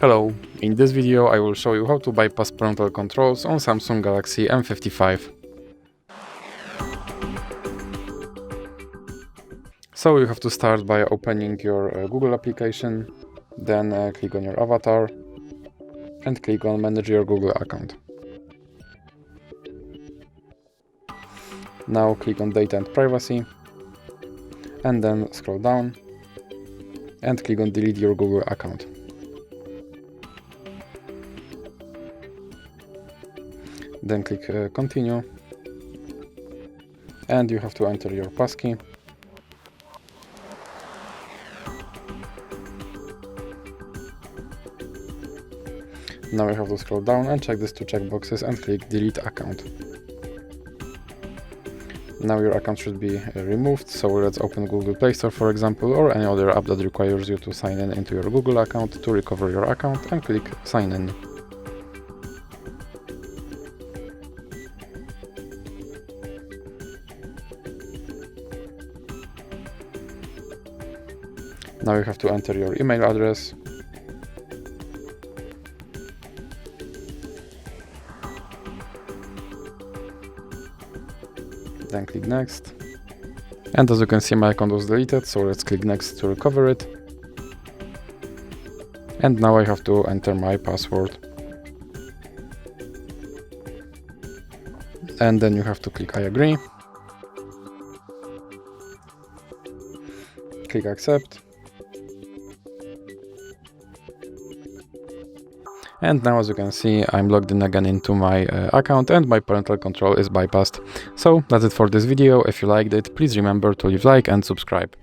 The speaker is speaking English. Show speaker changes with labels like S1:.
S1: Hello, in this video I will show you how to bypass parental controls on Samsung Galaxy M55. So you have to start by opening your Google application, then click on your avatar and click on Manage your Google account. Now click on Data and Privacy and then scroll down and click on Delete your Google account. Then click Continue and you have to enter your passkey. Now you have to scroll down and check these two checkboxes and click Delete account. Now your account should be removed, so let's open Google Play Store for example, or any other app that requires you to sign in into your Google account to recover your account, and click Sign in. Now you have to enter your email address. Then click Next. And as you can see, my account was deleted, so let's click Next to recover it. And now I have to enter my password. And then you have to click I agree. Click Accept. And now as you can see, I'm logged in again into my account and my parental control is bypassed. So that's it for this video. If you liked it, please remember to leave a like and subscribe.